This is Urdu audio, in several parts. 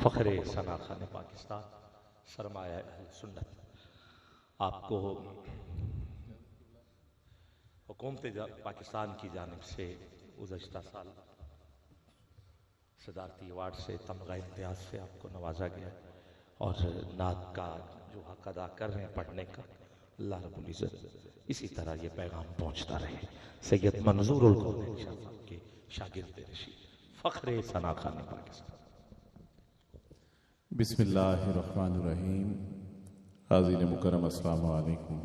فخر ثنا خان پاکستان، سرمایہ اہل سنت، آپ کو حکومت پاکستان کی جانب سے گزشتہ سال صدارتی ایوارڈ سے تمغہ امتیاز سے آپ کو نوازا گیا، اور نعت کا جو حق ادا کر رہے ہیں پڑھنے کا، اللہ رب العزت اسی طرح یہ پیغام پہنچتا رہے۔ سید منظور القونین شاہ صاحب کے شاگرد رشید، فخر ثنا خان پاکستان۔ بسم اللہ الرحمن الرحیم۔ حاضرین مکرم السلام علیکم۔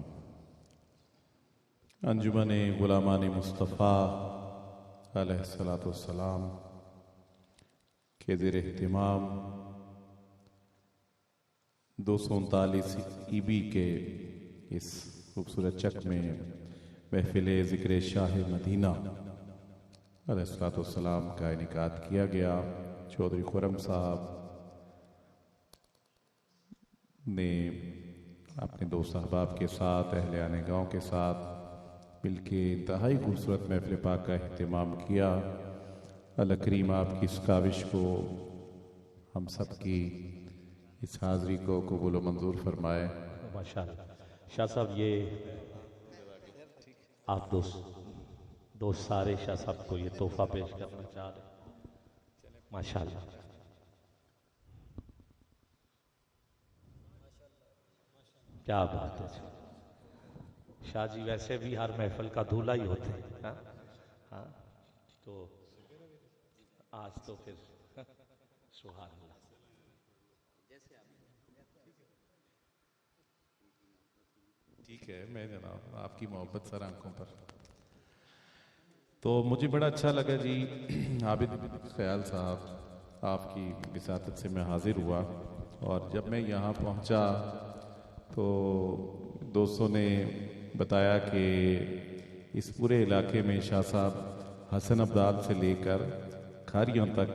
انجمن غلامان مصطفیٰ علیہ الصلاۃ والسلام کے زیر اہتمام 239 EB کے اس خوبصورت چک میں محفل ذکر شاہ مدینہ علیہ الصلاۃ والسلام کا انعقاد کیا گیا۔ چودھری خرم صاحب نے اپنے دوست احباب کے ساتھ، اہلیان گاؤں کے ساتھ مل کے انتہائی خوبصورت محفل پاک کا اہتمام کیا۔ اللہ کریم آپ کی اس کاوش کو، ہم سب کی اس حاضری کو قبول و منظور فرمائے۔ ماشاءاللہ شاہ صاحب، یہ آپ دوست سارے شاہ صاحب کو یہ تحفہ پیش کرنا چاہ رہے ہیں۔ ماشاءاللہ کیا بات ہے شاہ جی، ویسے بھی ہر محفل کا دھولا ہی ہوتے ہیں، ہاں تو آج تو پھر سبحان اللہ۔ ٹھیک ہے، میں جناب آپ کی محبت سر آنکھوں پر۔ تو مجھے بڑا اچھا لگا جی، عابد خیال صاحب آپ کی وساطت سے میں حاضر ہوا، اور جب میں یہاں پہنچا تو دوستوں نے بتایا کہ اس پورے علاقے میں شاہ صاحب حسن ابدال سے لے کر کھاریوں تک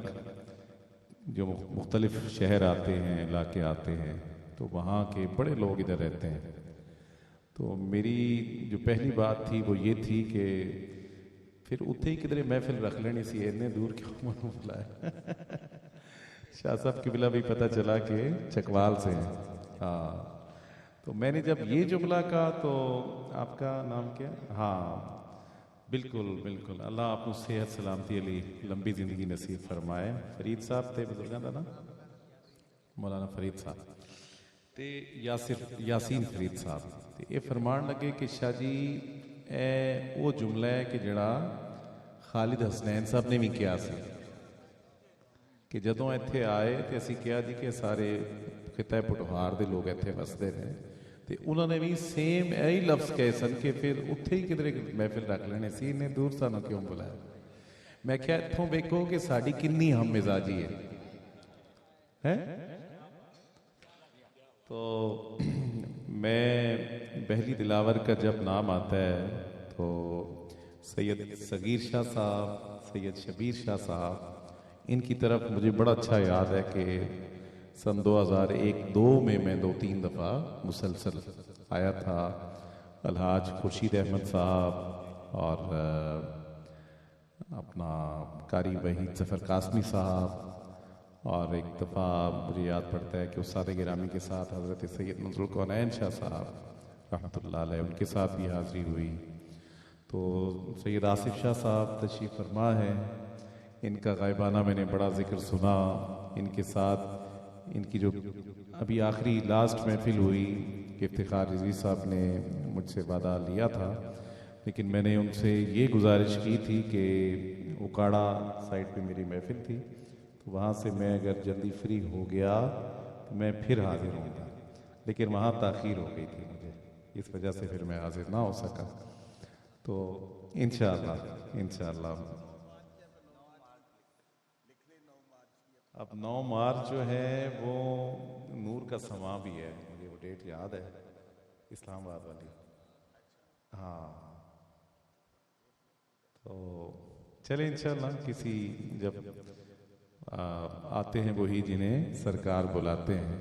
جو مختلف شہر آتے ہیں، علاقے آتے ہیں، تو وہاں کے بڑے لوگ ادھر رہتے ہیں۔ تو میری جو پہلی بات تھی وہ یہ تھی کہ پھر اتنے ہی کدھر محفل رکھ لینی سی، اتنے دور کیوں منو بلایا۔ شاہ صاحب کی بلا بھی پتہ چلا کہ چکوال سے ہیں۔ ہاں، تو میں نے جب یہ جملہ کہا تو آپ کا نام کیا؟ ہاں بالکل بالکل، اللہ آپ کو صحت سلامتی علی لمبی زندگی نصیب فرمائے۔ فرید صاحب تھے بزرگاں دا نا، مولانا فرید صاحب تے یاسین فرید صاحب تے یہ فرمان لگے کہ شاہ جی اے وہ جملہ ہے کہ جڑا خالد حسنین صاحب نے بھی کیا سی کہ جدوں ایتھے آئے تے اسی کیا جی کہ سارے خطہ پٹوہار دے لوگ ایتھے وسدے نے، تے انہوں نے بھی سیم ایہی لفظ کہے سن کہ پھر اتھے ہی کدھر محفل رکھ لینے سی، انہیں دور سانوں کیوں بلایا۔ میں کہا اتھوں بیکو کہ ساڑی کنی ہم مزاجی ہے۔ تو میں بہلی دلاور کا جب نام آتا ہے تو سید صغیر شاہ صاحب، سید شبیر شاہ صاحب، ان کی طرف مجھے بڑا اچھا یاد ہے کہ سن 2001-2 میں 2-3 دفعہ مسلسل آیا تھا۔ الحاج خورشید احمد صاحب اور اپنا قاری وحید ظفر قاسمی صاحب، اور ایک دفعہ مجھے یاد پڑتا ہے کہ استاد گرامی کے ساتھ حضرت سید منظور القونین شاہ صاحب رحمۃ اللہ علیہ، ان کے ساتھ بھی حاضری ہوئی۔ تو سید آصف شاہ صاحب تشریف فرما ہے، ان کا غائبانہ میں نے بڑا ذکر سنا۔ ان کے ساتھ ان کی جو ابھی آخری لاسٹ محفل ہوئی کہ افتخار رضوی صاحب نے مجھ سے وعدہ لیا تھا، لیکن میں نے ان سے یہ گزارش کی تھی کہ اکاڑا سائٹ پہ میری محفل تھی، تو وہاں سے میں اگر جلدی فری ہو گیا تو میں پھر حاضر ہوں گا، لیکن وہاں تاخیر ہو گئی تھی مجھے، اس وجہ سے پھر میں حاضر نہ ہو سکا۔ تو انشاءاللہ اب 9 مارچ جو ہے وہ نور کا سماں بھی ہے، مجھے وہ ڈیٹ یاد ہے، اسلام آباد والی۔ ہاں تو چلیں انشاءاللہ کسی جب آتے ہیں وہی جنہیں سرکار بلاتے ہیں،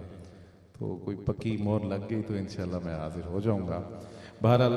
تو کوئی پکی مور لگ گئی تو انشاءاللہ میں حاضر ہو جاؤں گا۔ بہرحال